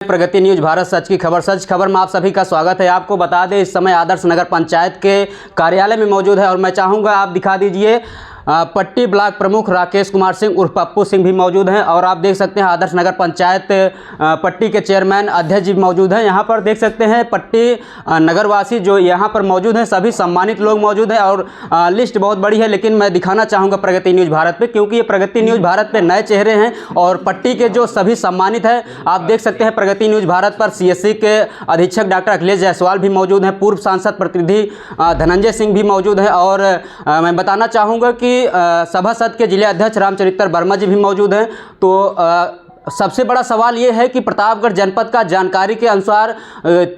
प्रगति news Bharat सच की खबर। सच खबर में आप सभी का स्वागत है। आपको बता दें इस समय आदर्श नगर पंचायत के कार्यालय में मौजूद है और मैं चाहूँगा आप दिखा दीजिए पट्टी ब्लॉक प्रमुख राकेश कुमार सिंह उर्फ पप्पू सिंह भी मौजूद हैं और आप देख सकते हैं आदर्श नगर पंचायत पट्टी के चेयरमैन अध्यक्ष जी मौजूद हैं। यहाँ पर देख सकते हैं पट्टी नगरवासी जो यहाँ पर मौजूद हैं सभी सम्मानित लोग मौजूद हैं और लिस्ट बहुत बड़ी है, लेकिन मैं दिखाना चाहूँगा प्रगति न्यूज़ भारत पे, क्योंकि ये प्रगति न्यूज़ भारत पे नए चेहरे हैं और पट्टी के जो सभी सम्मानित हैं आप देख सकते हैं प्रगति न्यूज़ भारत पर CSC के अधीक्षक डॉक्टर अखिलेश जायसवाल भी मौजूद हैं, पूर्व सांसद प्रतिनिधि धनंजय सिंह भी मौजूद हैं और मैं बताना चाहूँगा कि सभासद के जिला अध्यक्ष रामचरित्र वर्मा जी भी मौजूद हैं। तो सबसे बड़ा सवाल ये है कि प्रतापगढ़ जनपद का जानकारी के अनुसार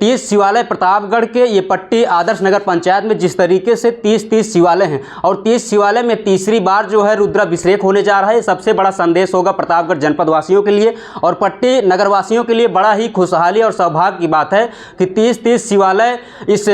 30 शिवालय प्रतापगढ़ के ये पट्टी आदर्श नगर पंचायत में जिस तरीके से 30 शिवालय हैं और 30 शिवालय में तीसरी बार जो है रुद्राभिषेक होने जा रहा है, सबसे बड़ा संदेश होगा प्रतापगढ़ जनपद वासियों के लिए और पट्टी नगरवासियों के लिए बड़ा ही खुशहाली और सौभाग्य की बात है कि 30 शिवालय इस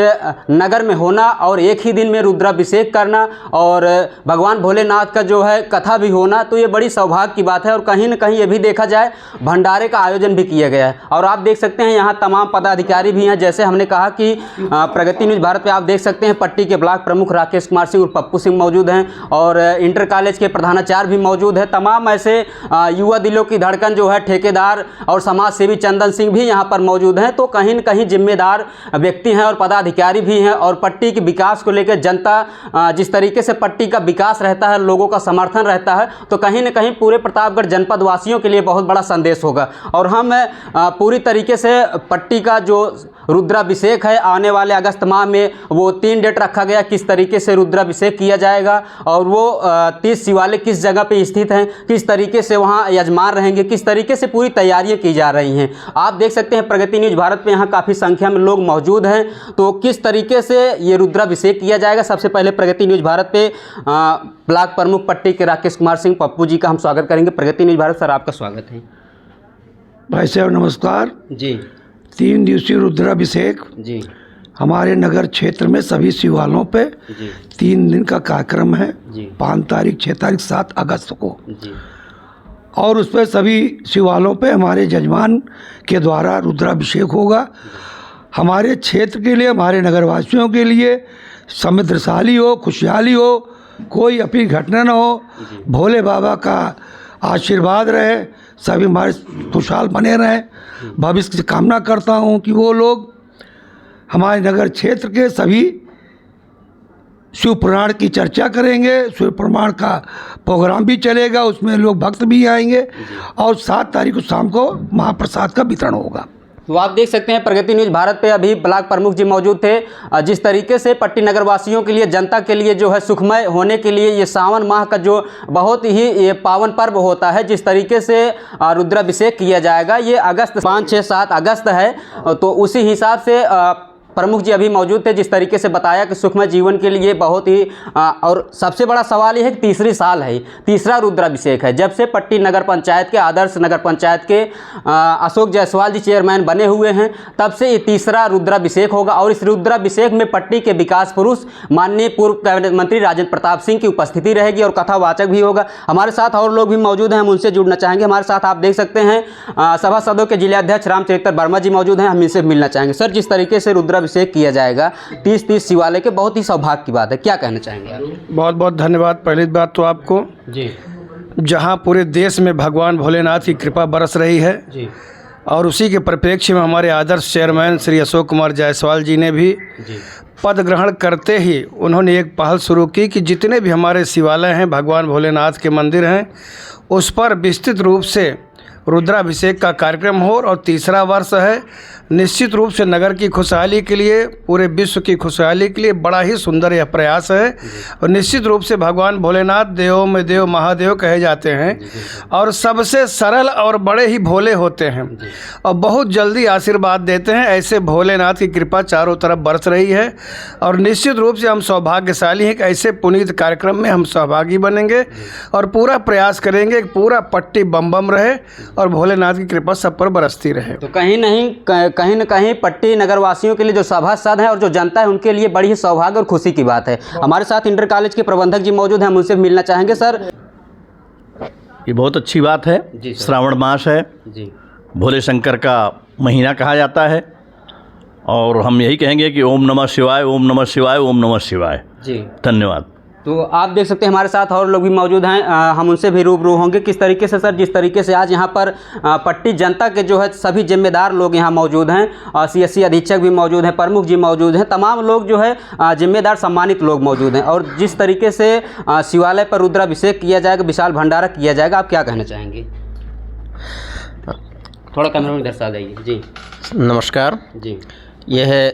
नगर में होना और एक ही दिन में रुद्राभिषेक करना और भगवान भोलेनाथ का जो है कथा भी होना, तो ये बड़ी सौभाग्य की बात है। और कहीं ना कहीं ये भी देखा जाए भंडारे का आयोजन भी किया गया है और आप देख सकते हैं यहाँ तमाम पदाधिकारी भी हैं। जैसे हमने कहा कि प्रगति न्यूज़ भारत पे आप देख सकते हैं पट्टी के ब्लॉक प्रमुख राकेश कुमार सिंह और पप्पू सिंह मौजूद हैं और इंटर कॉलेज के प्रधानाचार्य भी मौजूद है। तमाम ऐसे युवा दिलों की धड़कन जो है ठेकेदार और समाज सेवी चंदन सिंह भी यहाँ पर मौजूद हैं। तो कहीं न कहीं जिम्मेदार व्यक्ति हैं और पदाधिकारी भी हैं और पट्टी के विकास को लेकर जनता जिस तरीके से पट्टी का विकास रहता है, लोगों का समर्थन रहता है, तो कहीं न कहीं पूरे प्रतापगढ़ जनपद वासियों के लिए बहुत बड़ा संदेश होगा। और हम पूरी तरीके से पट्टी का जो रुद्राभिषेक है आने वाले अगस्त माह में वो 3 डेट रखा गया, किस तरीके से रुद्राभिषेक किया जाएगा और वो 30 शिवालय किस जगह पे स्थित हैं, किस तरीके से वहाँ यजमान रहेंगे, किस तरीके से पूरी तैयारियां की जा रही हैं। आप देख सकते हैं प्रगति न्यूज़ भारत पे यहाँ काफ़ी संख्या में लोग मौजूद हैं। तो किस तरीके से ये रुद्राभिषेक किया जाएगा, सबसे पहले प्रगति न्यूज़ भारत पे ब्लॉक प्रमुख पट्टी के राकेश कुमार सिंह पप्पू जी का हम स्वागत करेंगे। प्रगति न्यूज़ भारत सर आपका स्वागत है। भाई साहब नमस्कार जी। 3 दिवसीय रुद्राभिषेक जी हमारे नगर क्षेत्र में सभी शिवालयों पे 3 दिन का कार्यक्रम है, 5 तारीख 6 तारीख 7 अगस्त को जी। और उस पर सभी शिवालयों पे हमारे जजमान के द्वारा रुद्राभिषेक होगा। हमारे क्षेत्र के लिए, हमारे नगरवासियों के लिए समृद्धशाली हो, खुशहाली हो, कोई अपनी घटना न हो, भोले बाबा का आशीर्वाद रहे, सभी हमारे खुशहाल बने रहें। भविष्य की कामना करता हूं कि वो लोग हमारे नगर क्षेत्र के सभी शिव पुराण की चर्चा करेंगे, शिव पुराण का प्रोग्राम भी चलेगा, उसमें लोग भक्त भी आएंगे और 7 तारीख को शाम को महाप्रसाद का वितरण होगा। तो आप देख सकते हैं प्रगति न्यूज़ भारत पे अभी ब्लॉक प्रमुख जी मौजूद थे। जिस तरीके से पट्टी नगरवासियों के लिए, जनता के लिए जो है सुखमय होने के लिए ये सावन माह का जो बहुत ही ये पावन पर्व होता है, जिस तरीके से रुद्राभिषेक किया जाएगा, ये अगस्त 5, 6, 7 अगस्त है। तो उसी हिसाब से प्रमुख जी अभी मौजूद थे, जिस तरीके से बताया कि सुखमय जीवन के लिए बहुत ही और सबसे बड़ा सवाल ये है कि तीसरी साल है, तीसरा रुद्राभिषेक है। जब से पट्टी नगर पंचायत के आदर्श नगर पंचायत के अशोक जायसवाल जी चेयरमैन बने हुए हैं, तब से ये तीसरा रुद्राभिषेक होगा और इस रुद्राभिषेक में पट्टी के विकास पुरुष माननीय पूर्व कैबिनेट मंत्री राजेंद्र प्रताप सिंह की उपस्थिति रहेगी और कथावाचक भी होगा। हमारे साथ और लोग भी मौजूद हैं, हम उनसे जुड़ना चाहेंगे। हमारे साथ आप देख सकते हैं सभासदों के जिला अध्यक्ष रामचरित्र वर्मा जी मौजूद हैं, हम इनसे मिलना चाहेंगे। सर, जिस तरीके से रुद्राभिषेक किया जाएगा 30 शिवालय के, बहुत ही सौभाग्य की बात है, क्या कहना चाहेंगे आप? बहुत बहुत धन्यवाद। पहली बात तो आपको जी, जहां पूरे देश में भगवान भोलेनाथ की कृपा बरस रही है जी, और उसी के परिप्रेक्ष्य में हमारे आदर्श चेयरमैन श्री अशोक कुमार जायसवाल जी ने भी पद ग्रहण करते ही उन्होंने एक पहल शुरू की कि जितने भी हमारे शिवालय हैं, भगवान भोलेनाथ के मंदिर हैं, उस पर विस्तृत रूप से रुद्राभिषेक का कार्यक्रम हो और तीसरा वर्ष है। निश्चित रूप से नगर की खुशहाली के लिए, पूरे विश्व की खुशहाली के लिए बड़ा ही सुंदर यह प्रयास है और निश्चित रूप से भगवान भोलेनाथ देवों में देव महादेव कहे जाते हैं और सबसे सरल और बड़े ही भोले होते हैं और बहुत जल्दी आशीर्वाद देते हैं। ऐसे भोलेनाथ की कृपा चारों तरफ बरस रही है और निश्चित रूप से हम सौभाग्यशाली हैं कि ऐसे पुनीत कार्यक्रम में हम सहभागी बनेंगे और पूरा प्रयास करेंगे कि पूरा पट्टी बम बम रहे और भोलेनाथ की कृपा सब पर बरसती रहे। तो कहीं न कहीं पट्टी नगरवासियों के लिए जो सभासद हैं और जो जनता है उनके लिए बड़ी ही सौभाग्य और खुशी की बात है। हमारे साथ इंटर कॉलेज के प्रबंधक जी मौजूद हैं, हम उनसे मिलना चाहेंगे। सर, ये बहुत अच्छी बात है, श्रावण मास है जी, भोले शंकर का महीना कहा जाता है और हम यही कहेंगे कि ओम नमः शिवाय, ओम नमः शिवाय, ओम नमः शिवाय। जी धन्यवाद। तो आप देख सकते हैं हमारे साथ और लोग भी मौजूद हैं, हम उनसे भी रूबरू होंगे किस तरीके से सर, जिस तरीके से आज यहाँ पर पट्टी जनता के जो है सभी जिम्मेदार लोग यहाँ मौजूद हैं, CSC अधीक्षक भी मौजूद हैं, प्रमुख जी मौजूद हैं, तमाम लोग जो है जिम्मेदार सम्मानित लोग मौजूद हैं और जिस तरीके से शिवालय पर रुद्राभिषेक किया जाएगा, विशाल भंडारा किया जाएगा, आप क्या कहना चाहेंगे? थोड़ा कैमरा में इधर से आ जाइए। जी नमस्कार जी। यह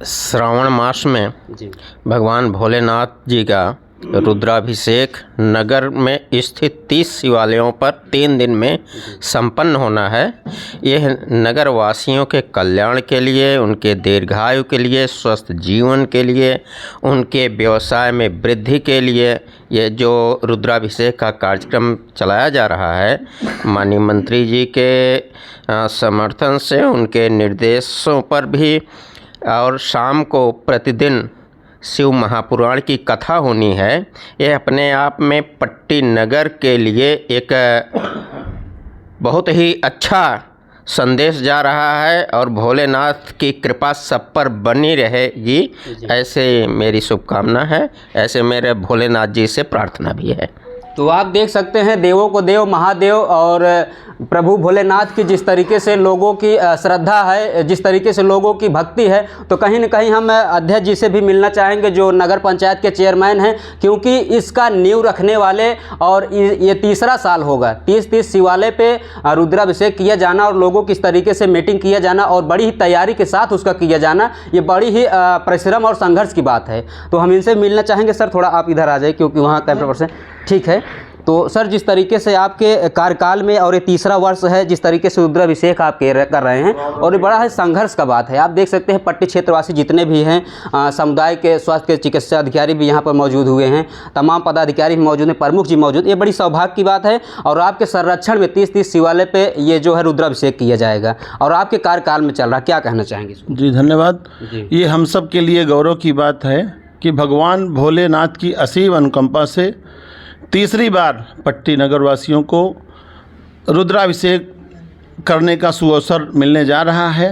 श्रावण मास में जी भगवान भोलेनाथ जी का रुद्राभिषेक नगर में स्थित 30 शिवालयों पर 3 दिन में संपन्न होना है। यह नगर वासियों के कल्याण के लिए, उनके दीर्घायु के लिए, स्वस्थ जीवन के लिए, उनके व्यवसाय में वृद्धि के लिए ये जो रुद्राभिषेक का कार्यक्रम चलाया जा रहा है, माननीय मंत्री जी के समर्थन से, उनके निर्देशों पर भी, और शाम को प्रतिदिन शिव महापुराण की कथा होनी है। यह अपने आप में पट्टी नगर के लिए एक बहुत ही अच्छा संदेश जा रहा है और भोलेनाथ की कृपा सब पर बनी रहेगी, ऐसे मेरी शुभकामना है, ऐसे मेरे भोलेनाथ जी से प्रार्थना भी है। तो आप देख सकते हैं देवों को देव महादेव और प्रभु भोलेनाथ की जिस तरीके से लोगों की श्रद्धा है, जिस तरीके से लोगों की भक्ति है, तो कहीं न कहीं हम अध्यक्ष जी से भी मिलना चाहेंगे जो नगर पंचायत के चेयरमैन हैं, क्योंकि इसका नींव रखने वाले और ये तीसरा साल होगा। 30 शिवालय पे रुद्राभिषेक किया जाना और लोगों की इस तरीके से मीटिंग किया जाना और बड़ी ही तैयारी के साथ उसका किया जाना, ये बड़ी ही परिश्रम और संघर्ष की बात है। तो हम इनसे मिलना चाहेंगे। सर थोड़ा आप इधर आ जाइए क्योंकि वहाँ कैमरा पर्सन, ठीक है। तो सर जिस तरीके से आपके कार्यकाल में और ये तीसरा वर्ष है, जिस तरीके से रुद्राभिषेक आप कर रहे हैं और ये बड़ा है संघर्ष का बात है। आप देख सकते हैं पट्टी क्षेत्रवासी जितने भी हैं, समुदाय के स्वास्थ्य के चिकित्सा अधिकारी भी यहाँ पर मौजूद हुए हैं, तमाम पदाधिकारी भी मौजूद हैं, प्रमुख जी मौजूद। ये बड़ी सौभाग्य की बात है और आपके संरक्षण में 30 शिवालय पे ये जो है रुद्राभिषेक किया जाएगा और आपके कार्यकाल में चल रहा, क्या कहना चाहेंगे? जी धन्यवाद। ये हम सब के लिए गौरव की बात है कि भगवान भोलेनाथ की असीम अनुकंपा से तीसरी बार पट्टी नगर वासियों को रुद्राभिषेक करने का सुअवसर मिलने जा रहा है।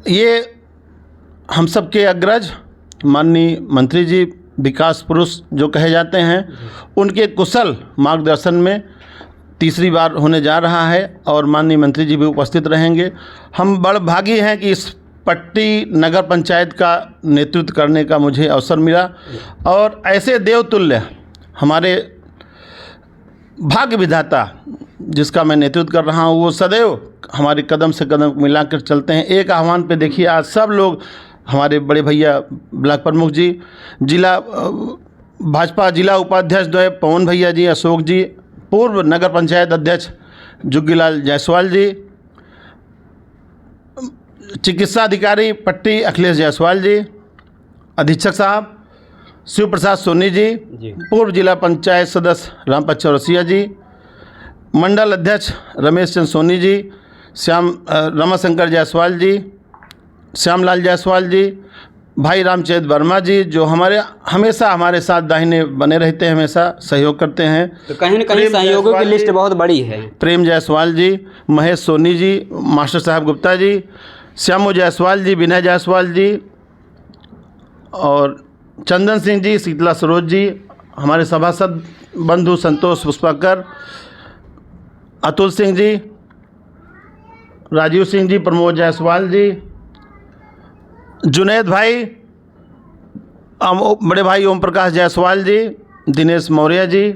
ये हम सब के अग्रज माननीय मंत्री जी, विकास पुरुष जो कहे जाते हैं, उनके कुशल मार्गदर्शन में तीसरी बार होने जा रहा है और माननीय मंत्री जी भी उपस्थित रहेंगे। हम बड़भागी हैं कि इस पट्टी नगर पंचायत का नेतृत्व करने का मुझे अवसर मिला और ऐसे देवतुल्य हमारे भाग्य विधाता जिसका मैं नेतृत्व कर रहा हूँ, वो सदैव हमारे कदम से कदम मिलाकर चलते हैं। एक आह्वान पे देखिए आज सब लोग, हमारे बड़े भैया ब्लॉक प्रमुख जी, जिला भाजपा जिला उपाध्यक्ष द्वय पवन भैया जी, अशोक जी, पूर्व नगर पंचायत अध्यक्ष जुग्गीलाल जायसवाल जी, चिकित्सा अधिकारी पट्टी अखिलेश जायसवाल जी, अधीक्षक साहब शिव प्रसाद सोनी जी, पूर्व जिला पंचायत सदस्य रामपत चौरसिया जी, मंडल अध्यक्ष रमेश चंद्र सोनी जी, रमाशंकर जायसवाल जी, श्यामलाल जायसवाल जी, भाई रामचंद्र वर्मा जी, जो हमेशा हमारे साथ दाहिने बने रहते हैं, हमेशा सहयोग करते हैं। तो कहीं न कहीं सहयोगों की लिस्ट बहुत बड़ी है। प्रेम जायसवाल जी, महेश सोनी जी, मास्टर साहब गुप्ता जी, श्यामू जायसवाल जी, विनय जायसवाल जी और चंदन सिंह जी, शीतला सरोज जी, हमारे सभासद बंधु संतोष पुष्पाकर, अतुल सिंह जी, राजीव सिंह जी, प्रमोद जायसवाल जी, जुनैद भाई, बड़े भाई ओम प्रकाश जायसवाल जी, दिनेश मौर्य जी,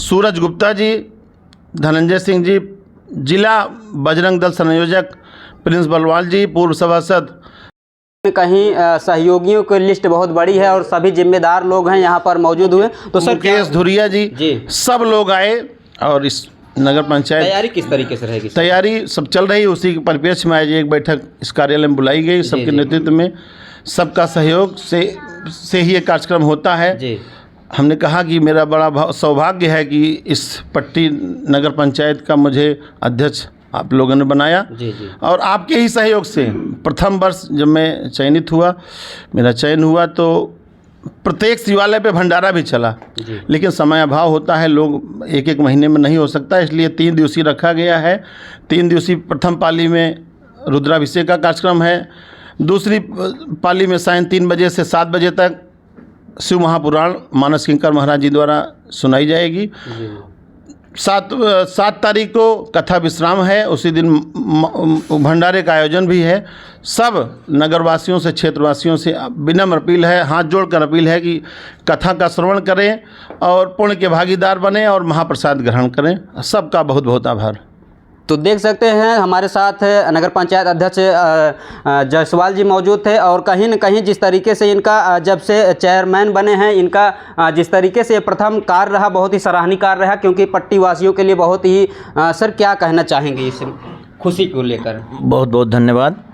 सूरज गुप्ता जी, धनंजय सिंह जी, जिला बजरंग दल संयोजक प्रिंस बलवाल जी, पूर्व सभासद। कहीं सहयोगियों की लिस्ट बहुत बड़ी है और सभी जिम्मेदार लोग हैं यहाँ पर मौजूद हुए। तो सर मुकेश धुरिया जी, सब लोग आए और इस नगर पंचायत तैयारी किस तरीके से रहेगी? तैयारी सब चल रही है, उसी के परिप्रेक्ष्य में आज एक बैठक इस कार्यालय में बुलाई गई, सबके नेतृत्व में, सबका सहयोग से ही ये कार्यक्रम होता है। हमने कहा कि मेरा बड़ा सौभाग्य है कि इस पट्टी नगर पंचायत का मुझे अध्यक्ष आप लोगों ने बनाया और आपके ही सहयोग से प्रथम वर्ष जब मैं चयनित हुआ, मेरा चयन हुआ, तो प्रत्येक शिवालय पे भंडारा भी चला, लेकिन समय अभाव होता है, लोग एक एक महीने में नहीं हो सकता, इसलिए 3 दिवसीय रखा गया है। 3 दिवसीय प्रथम पाली में रुद्राभिषेक का कार्यक्रम है, दूसरी पाली में सायं 3 बजे से 7 बजे तक शिव महापुराण मानस किंकर महाराज जी द्वारा सुनाई जाएगी। 7 तारीख को कथा विश्राम है, उसी दिन भंडारे का आयोजन भी है। सब नगरवासियों से, क्षेत्रवासियों से विनम्र अपील है, हाथ जोड़कर अपील है कि कथा का श्रवण करें और पुण्य के भागीदार बने और महाप्रसाद ग्रहण करें। सबका बहुत बहुत आभार। तो देख सकते हैं हमारे साथ नगर पंचायत अध्यक्ष जायसवाल जी मौजूद थे और कहीं न कहीं जिस तरीके से इनका जब से चेयरमैन बने हैं, इनका जिस तरीके से प्रथम कार्य रहा बहुत ही सराहनीय कार्य रहा, क्योंकि पट्टी वासियों के लिए बहुत ही सर क्या कहना चाहेंगे इस खुशी को लेकर? बहुत बहुत धन्यवाद।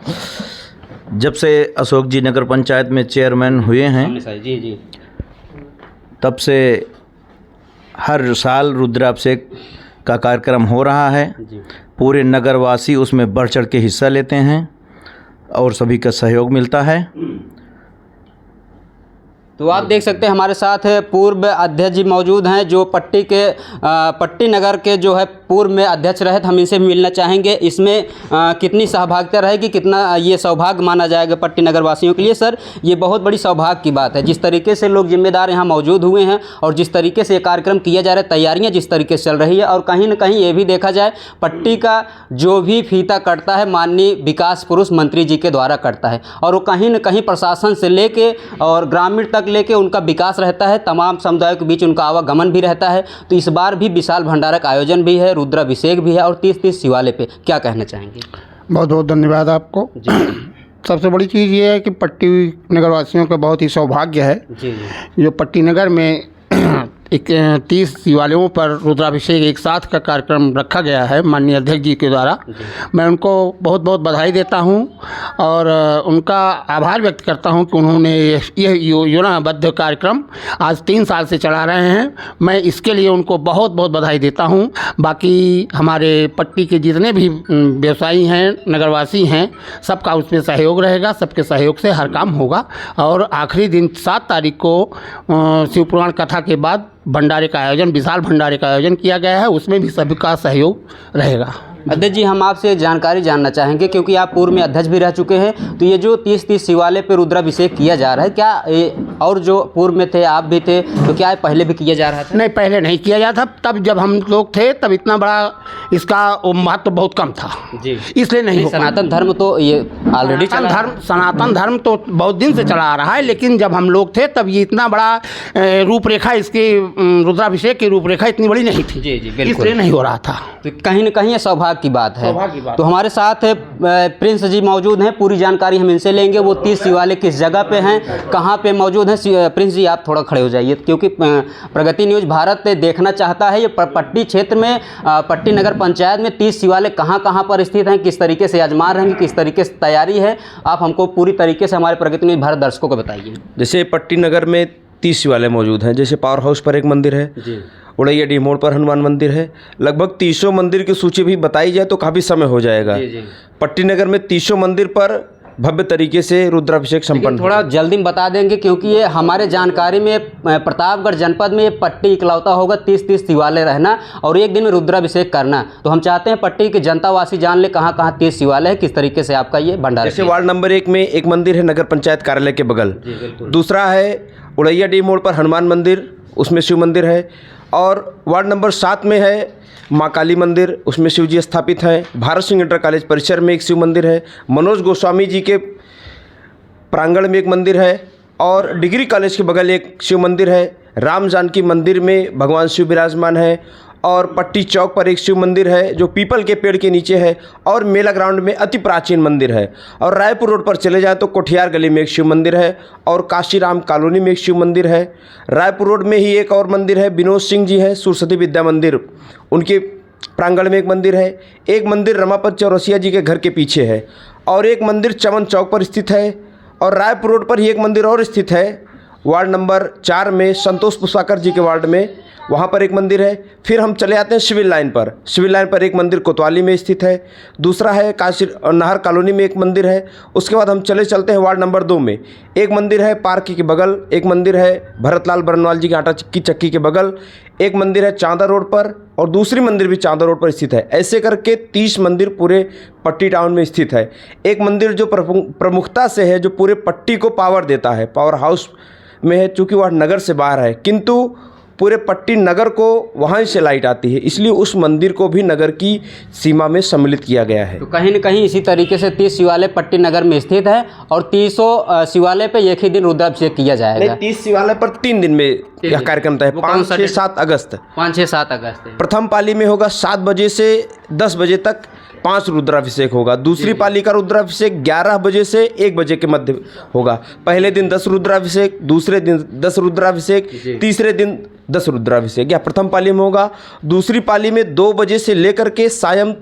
जब से अशोक जी नगर पंचायत में चेयरमैन हुए हैं जी तब से हर साल रुद्राभिषेक का कार्यक्रम हो रहा है। पूरे नगरवासी उसमें बढ़ चढ़ के हिस्सा लेते हैं और सभी का सहयोग मिलता है। तो आप देख सकते हैं हमारे साथ पूर्व अध्यक्ष जी मौजूद हैं जो पट्टी नगर के जो है पूर्व में अध्यक्ष रहे थे। हम इनसे मिलना चाहेंगे इसमें कितनी सहभागिता रहेगी, कितना ये सौभाग्य माना जाएगा पट्टी नगर वासियों के लिए? सर, ये बहुत बड़ी सौभाग्य की बात है जिस तरीके से लोग जिम्मेदार यहाँ मौजूद हुए हैं और जिस तरीके से ये कार्यक्रम किया जा रहा है, तैयारियाँ जिस तरीके से चल रही है, और कहीं ना कहीं ये भी देखा जाए पट्टी का जो भी फीता कटता है माननीय विकास पुरुष मंत्री जी के द्वारा कटता है और वो कहीं ना कहीं प्रशासन से लेके और ग्रामीण तक लेके उनका विकास रहता है, तमाम समुदायों के बीच उनका आवागमन भी रहता है। तो इस बार भी विशाल भंडारा का आयोजन भी है, रुद्राभिषेक भी है और 30-30 शिवालय पे क्या कहना चाहेंगे? बहुत बहुत धन्यवाद आपको। सबसे बड़ी चीज़ ये है कि पट्टी नगरवासियों का बहुत ही सौभाग्य है जो पट्टी नगर में 30 शिवालयों पर रुद्राभिषेक एक साथ का कार्यक्रम रखा गया है माननीय अध्यक्ष जी के द्वारा। मैं उनको बहुत बहुत बधाई देता हूं और उनका आभार व्यक्त करता हूं कि उन्होंने यह योजनाबद्ध कार्यक्रम आज 3 साल से चला रहे हैं। मैं इसके लिए उनको बहुत बहुत बधाई देता हूं। बाकी हमारे पट्टी के जितने भी व्यवसायी हैं, नगरवासी हैं, सबका उसमें सहयोग रहेगा, सबके सहयोग से हर काम होगा। और आखिरी दिन 7 तारीख को शिव पुराण कथा के बाद भंडारे का आयोजन, विशाल भंडारे का आयोजन किया गया है, उसमें भी सभी का सहयोग रहेगा। अध्यक्ष जी, हम आपसे जानकारी जानना चाहेंगे क्योंकि आप पूर्व में अध्यक्ष भी रह चुके हैं, तो ये जो 30-30 शिवालय पे रुद्राभिषेक किया जा रहा है, क्या और जो पूर्व में थे आप भी थे, तो क्या पहले भी किया जा रहा था? नहीं, पहले नहीं किया जाता था। तब जब हम लोग थे तब इतना बड़ा इसका महत्व तो बहुत कम था जी, इसलिए नहीं। सनातन धर्म तो ये ऑलरेडी सनातन धर्म तो बहुत दिन से चला आ रहा है, लेकिन जब हम लोग थे तब ये इतना बड़ा रूपरेखा, इसकी रुद्राभिषेक की रूपरेखा इतनी बड़ी नहीं थी जी, इसलिए नहीं हो रहा था। तो कहीं न कहीं ये सौभाग्य की बात है। तो हमारे साथ प्रिंस जी मौजूद हैं, पूरी जानकारी हम इनसे लेंगे। वो 30 शिवालय किस जगह पे हैं, कहाँ पे मौजूद हैं? प्रिंस जी, आप थोड़ा खड़े हो जाइए क्योंकि प्रगति न्यूज़ भारत देखना चाहता है ये पट्टी क्षेत्र में, पट्टी नगर पंचायत में 30 शिवालय कहाँ पर स्थित हैं, किस तरीके से आजमा रहेंगे, किस तरीके से तैयारी है, आप हमको पूरी तरीके से हमारे प्रगति न्यूज़ भारत दर्शकों को बताइए। जैसे पट्टी नगर में 30 शिवालय मौजूद हैं। जैसे पावर हाउस पर एक मंदिर है जी, उड़ैया डी मोड़ पर हनुमान मंदिर है। लगभग 300 मंदिर की सूची भी बताई जाए तो काफ़ी समय हो जाएगा। पट्टी नगर में 300 मंदिर पर भव्य तरीके से रुद्राभिषेक संपन्न। थोड़ा जल्दी में बता देंगे क्योंकि ये हमारे जानकारी में प्रतापगढ़ जनपद में ये पट्टी इकलौता होगा 30-30 शिवालय रहना और एक दिन में रुद्राभिषेक करना। तो हम चाहते हैं पट्टी के जनतावासी जान ले कहाँ 30 शिवालय है, किस तरीके से आपका ये भंडारा। जैसे वार्ड नंबर 1 में एक मंदिर है नगर पंचायत कार्यालय के बगल, दूसरा है उड़ैया डी मोड़ पर हनुमान मंदिर, उसमें शिव मंदिर है, और वार्ड नंबर 7 में है माँ काली मंदिर, उसमें शिव जी स्थापित हैं। भारत सिंह इंटर कॉलेज परिसर में एक शिव मंदिर है, मनोज गोस्वामी जी के प्रांगण में एक मंदिर है, और डिग्री कॉलेज के बगल एक शिव मंदिर है। राम जानकी मंदिर में भगवान शिव विराजमान है, और पट्टी चौक पर एक शिव मंदिर है जो पीपल के पेड़ के नीचे है, और मेला ग्राउंड में अति प्राचीन मंदिर है। और रायपुर रोड पर चले जाएँ तो कोठियार गली में एक शिव मंदिर है, और काशीराम कॉलोनी में एक शिव मंदिर है। रायपुर रोड में ही एक और मंदिर है, विनोद सिंह जी है, सरस्वती विद्या मंदिर, उनके प्रांगण में एक मंदिर है। एक मंदिर रमापत चौरसिया जी के घर के पीछे है, और एक मंदिर चमन चौक पर स्थित है। और रायपुर रोड पर ही एक मंदिर और स्थित है वार्ड नंबर 4 में, संतोष पुष्पाकर जी के वार्ड में, वहाँ पर एक मंदिर है। फिर हम चले आते हैं सिविल लाइन पर। सिविल लाइन पर एक मंदिर कोतवाली में स्थित है, दूसरा है काशी नाहर कॉलोनी में एक मंदिर है। उसके बाद हम चलते हैं वार्ड नंबर 2 में, एक मंदिर है पार्क के बगल, एक मंदिर है भरतलाल बरनवाल जी के आटा की चक्की के बगल, एक मंदिर है चांदा रोड पर और दूसरी मंदिर भी चांदा रोड पर स्थित है। ऐसे करके 30 मंदिर पूरे पट्टी टाउन में स्थित है। एक मंदिर जो प्रमुखता से है, जो पूरे पट्टी को पावर देता है, पावर हाउस में है, चूँकि वह नगर से बाहर है, किंतु पूरे पट्टी नगर को वहाँ से लाइट आती है, इसलिए उस मंदिर को भी नगर की सीमा में सम्मिलित किया गया है। तो कहीं न कहीं इसी तरीके से 30 शिवालय पट्टी नगर में स्थित है और 30 शिवालय पे एक ही दिन रुद्राभिषेक किया जाएगा। नहीं, 30 शिवालय पर 3 दिन में यह कार्यक्रम तय है, 5, 6, 7 अगस्त। 5, 6, 7 अगस्त प्रथम पाली में होगा 7 बजे से 10 बजे तक 5 रुद्राभिषेक होगा। दूसरी पाली का रुद्राभिषेक 11 बजे से 1 बजे के मध्य होगा। पहले दिन 10 रुद्राभिषेक, दूसरे दिन 10 रुद्राभिषेक, तीसरे दिन 10 रुद्राभिषेक। यह प्रथम पाली में होगा। दूसरी पाली में 2 बजे से लेकर के सायं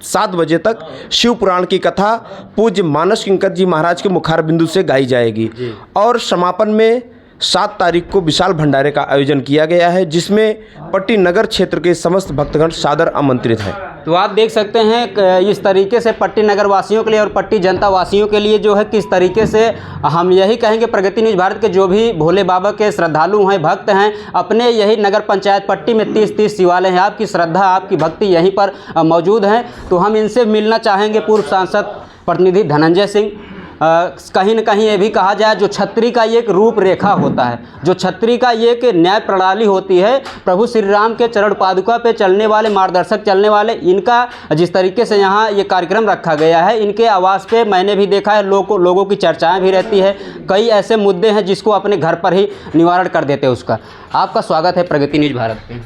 7 बजे तक शिव पुराण की कथा पूज्य मानस किंकर जी महाराज के मुखार बिंदु से गाई जाएगी और समापन में 7 तारीख को विशाल भंडारे का आयोजन किया गया है, जिसमें पट्टी नगर क्षेत्र के समस्त भक्तगण सादर आमंत्रित हैं। तो आप देख सकते हैं इस तरीके से पट्टी नगर वासियों के लिए और पट्टी जनता वासियों के लिए जो है किस तरीके से हम यही कहेंगे प्रगति न्यूज़ भारत के जो भी भोले बाबा के श्रद्धालु हैं, भक्त हैं, अपने यही नगर पंचायत पट्टी में 30 शिवालय हैं। आपकी श्रद्धा, आपकी भक्ति यहीं पर मौजूद है। तो हम इनसे मिलना चाहेंगे पूर्व सांसद प्रतिनिधि धनंजय सिंह। कहीं न कहीं ये भी कहा जाए जो छत्री का एक रूपरेखा होता है, जो छत्री का एक न्याय प्रणाली होती है, प्रभु श्री राम के चरण पादुका पे चलने वाले, मार्गदर्शक चलने वाले, इनका जिस तरीके से यहाँ ये कार्यक्रम रखा गया है, इनके आवास पे मैंने भी देखा है लोगों की चर्चाएं भी रहती है। कई ऐसे मुद्दे हैं जिसको अपने घर पर ही निवारण कर देते हैं उसका। आपका स्वागत है प्रगति न्यूज़ भारत पे।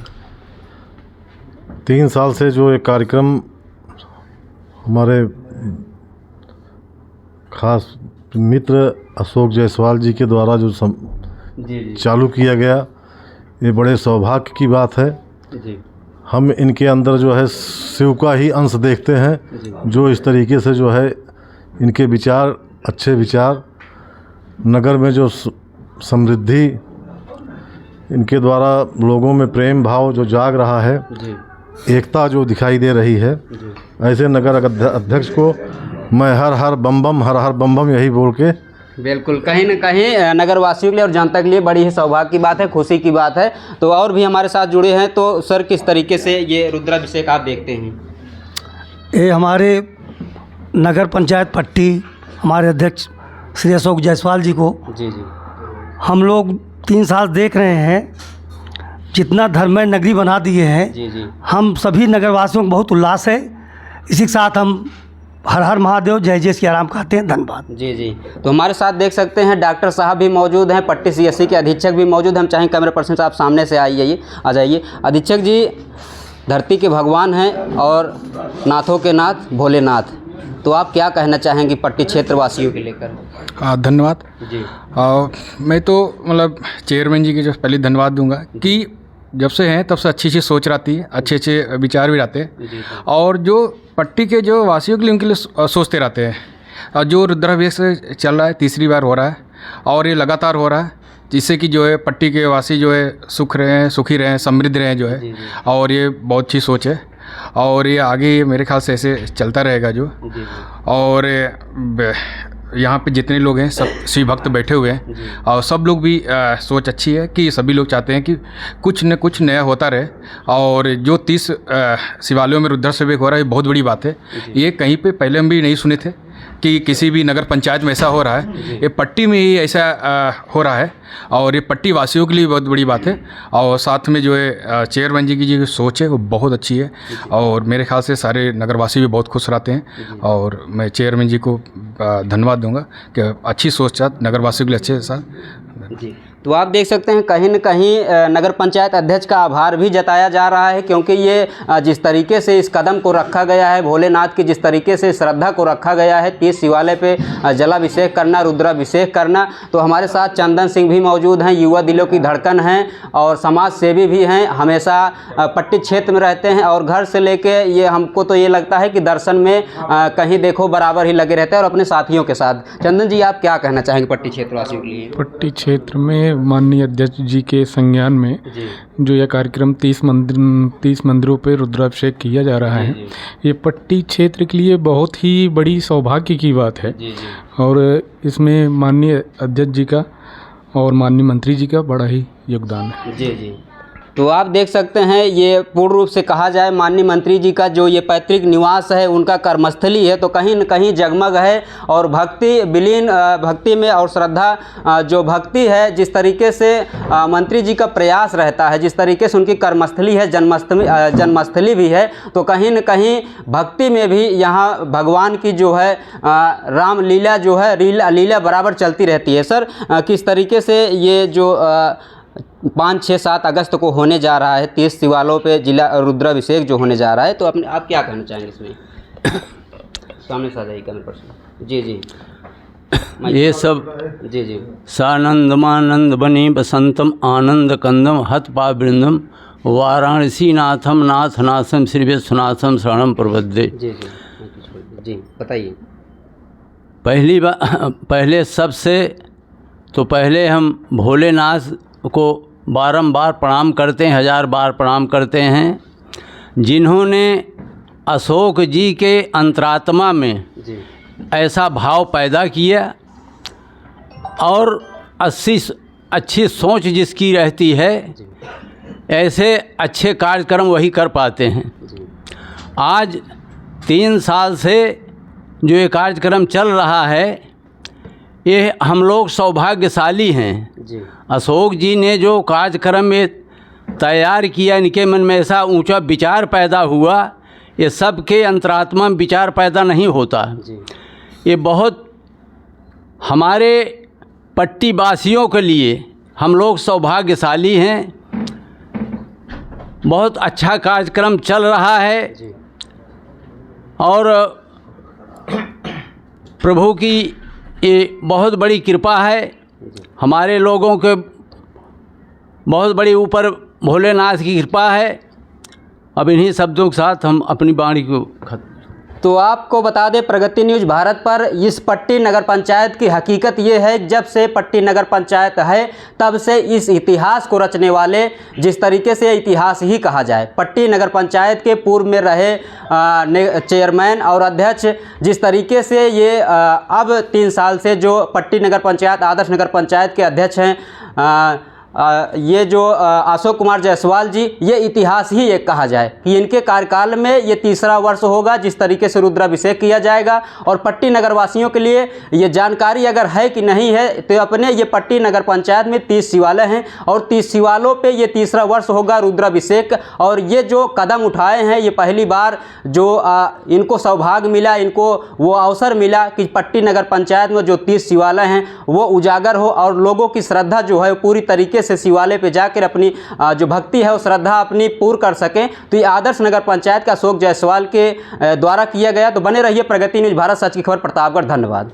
3 साल से जो एक कार्यक्रम हमारे खास मित्र अशोक जायसवाल जी के द्वारा जो चालू किया गया, ये बड़े सौभाग्य की बात है। हम इनके अंदर जो है शिव का ही अंश देखते हैं, जो इस तरीके से जो है इनके विचार, अच्छे विचार, नगर में जो समृद्धि, इनके द्वारा लोगों में प्रेम भाव जो जाग रहा है, एकता जो दिखाई दे रही है, ऐसे नगर अध्यक्ष को मैं हर हर बम बम यही बोल के बिल्कुल कहीं न कहीं नगरवासियों के लिए और जनता के लिए बड़ी ही सौभाग्य की बात है, खुशी की बात है। तो और भी हमारे साथ जुड़े हैं, तो सर किस तरीके से ये रुद्राभिषेक आप देखते हैं? ये हमारे नगर पंचायत पट्टी हमारे अध्यक्ष श्री अशोक जायसवाल जी को जी हम लोग 3 साल देख रहे हैं, जितना धर्ममय नगरी बना दिए हैं। जी हम सभी नगरवासियों को बहुत उल्लास है। इसी के साथ हम हर हर महादेव, जय जय श्री राम कहते हैं। धन्यवाद। जी तो हमारे साथ देख सकते हैं डॉक्टर साहब भी मौजूद हैं, पट्टी CSC के अधीक्षक भी मौजूद हैं। हम चाहें कैमरा पर्सन साहब सामने से आ जाइए। अधीक्षक जी, धरती के भगवान हैं और नाथों के नाथ भोलेनाथ, तो आप क्या कहना चाहेंगे पट्टी क्षेत्र वासियों के लेकर? धन्यवाद जी। मैं तो मतलब चेयरमैन जी के जो पहले धन्यवाद दूंगा कि जब से हैं तब से अच्छी सोच रहती है, अच्छे विचार भी रहते हैं और जो पट्टी के जो वासियों के लिए उनके लिए सोचते रहते हैं। और जो रुद्राभिषेक चल रहा है, 3री बार हो रहा है और ये लगातार हो रहा है, जिससे कि जो है पट्टी के वासी जो है सुखी रहें, समृद्ध रहें जो है। और ये बहुत अच्छी सोच है और ये आगे मेरे ख्याल से ऐसे चलता रहेगा जो। और यहाँ पे जितने लोग हैं सब शिव भक्त बैठे हुए हैं और सब लोग भी सोच अच्छी है कि सभी लोग चाहते हैं कि कुछ न कुछ नया होता रहे। और जो 30 शिवालयों में रुद्राभिषेक हो रहा है, ये बहुत बड़ी बात है। ये कहीं पे पहले हम भी नहीं सुने थे कि किसी भी नगर पंचायत में ऐसा हो रहा है। ये पट्टी में ही ऐसा हो रहा है और ये पट्टी वासियों के लिए बहुत बड़ी बात है। और साथ में जो है चेयरमैन जी की जो सोच है वो बहुत अच्छी है और मेरे ख्याल से सारे नगरवासी भी बहुत खुश रहते हैं। और मैं चेयरमैन जी को धन्यवाद दूंगा कि अच्छी सोच साथ नगरवासियों के लिए अच्छे साथ। जी, तो आप देख सकते हैं कहीं न कहीं नगर पंचायत अध्यक्ष का आभार भी जताया जा रहा है, क्योंकि ये जिस तरीके से इस कदम को रखा गया है, भोलेनाथ की जिस तरीके से श्रद्धा को रखा गया है, 30 शिवालय पे जलाभिषेक करना, रुद्राभिषेक करना। तो हमारे साथ चंदन सिंह भी मौजूद हैं, युवा दिलों की धड़कन हैं और समाज सेवी भी हैं, हमेशा पट्टी क्षेत्र में रहते हैं और घर से लेके ये हमको तो ये लगता है कि दर्शन में कहीं देखो बराबर ही लगे रहते हैं और अपने साथियों के साथ। चंदन जी, आप क्या कहना चाहेंगे पट्टी क्षेत्रवासियों के लिए? पट्टी क्षेत्र में माननीय अध्यक्ष जी के संज्ञान में जो यह कार्यक्रम 30 मंदिरों पर रुद्राभिषेक किया जा रहा है, ये पट्टी क्षेत्र के लिए बहुत ही बड़ी सौभाग्य की बात है। और इसमें माननीय अध्यक्ष जी का और माननीय मंत्री जी का बड़ा ही योगदान है। जी। तो आप देख सकते हैं, ये पूर्ण रूप से कहा जाए माननीय मंत्री जी का जो ये पैतृक निवास है, उनका कर्मस्थली है, तो कहीं न कहीं जगमग है और भक्ति में और श्रद्धा जो भक्ति है, जिस तरीके से मंत्री जी का प्रयास रहता है, जिस तरीके से उनकी कर्मस्थली है, जन्मस्थली भी है, तो कहीं न कहीं भक्ति में भी यहाँ भगवान की जो है रामलीला जो है लीला बराबर चलती रहती है। सर, किस तरीके से ये जो 5, 6, 7 अगस्त को होने जा रहा है 30 शिवालयों पे जिला रुद्राभिषेक जो होने जा रहा है, तो आप क्या कहना चाहेंगे इसमें? सामने से आ जाइए कैमरे पर। जी। ये सब जी सानंदमानंद बनी बसंतम आनंद कंदम हत पावृंदम वाराणसी नाथम नाथनाथम श्री विश्वनाथम शरणम प्रबद्धे। जी बताइए। पहले सबसे तो पहले हम भोलेनाथ को बारंबार प्रणाम करते हैं, 1000 बार प्रणाम करते हैं, जिन्होंने अशोक जी के अंतरात्मा में ऐसा भाव पैदा किया और अच्छी सोच जिसकी रहती है, ऐसे अच्छे कार्यक्रम वही कर पाते हैं। आज 3 साल से जो ये कार्यक्रम चल रहा है, ये हम लोग सौभाग्यशाली हैं। अशोक जी ने जो कार्यक्रम में तैयार किया, इनके मन में ऐसा ऊंचा विचार पैदा हुआ, ये सबके अंतरात्मा में विचार पैदा नहीं होता। ये बहुत हमारे पट्टी वासियों के लिए हम लोग सौभाग्यशाली हैं। बहुत अच्छा कार्यक्रम चल रहा है और प्रभु की ये बहुत बड़ी कृपा है। हमारे लोगों के बहुत बड़ी ऊपर भोलेनाथ की कृपा है। अब इन्हीं शब्दों के साथ हम अपनी वाणी को तो आपको बता दें, प्रगति न्यूज़ भारत पर इस पट्टी नगर पंचायत की हकीकत ये है, जब से पट्टी नगर पंचायत है तब से इस इतिहास को रचने वाले, जिस तरीके से इतिहास ही कहा जाए, पट्टी नगर पंचायत के पूर्व में रहे चेयरमैन और अध्यक्ष, जिस तरीके से ये अब 3 साल से जो पट्टी नगर पंचायत आदर्श नगर पंचायत के अध्यक्ष हैं, ये जो अशोक कुमार जायसवाल जी, ये इतिहास ही एक कहा जाए कि इनके कार्यकाल में ये 3रा वर्ष होगा जिस तरीके से रुद्राभिषेक किया जाएगा। और पट्टी नगर वासियों के लिए ये जानकारी अगर है कि नहीं है, तो अपने ये पट्टी नगर पंचायत में 30 शिवालय हैं और 30 शिवालयों पे ये 3रा वर्ष होगा रुद्राभिषेक। और ये जो कदम उठाए हैं, ये पहली बार जो इनको सौभाग्य मिला, इनको वो अवसर मिला कि पट्टी नगर पंचायत में जो 30 शिवालय हैं वो उजागर हो और लोगों की श्रद्धा जो है पूरी तरीके से शिवालय पे जाकर अपनी जो भक्ति है वो श्रद्धा अपनी पूर्ण कर सकें। तो ये आदर्श नगर पंचायत का अशोक जायसवाल के द्वारा किया गया। तो बने रहिए प्रगति न्यूज़ भारत, सच की खबर, प्रतापगढ़। धन्यवाद।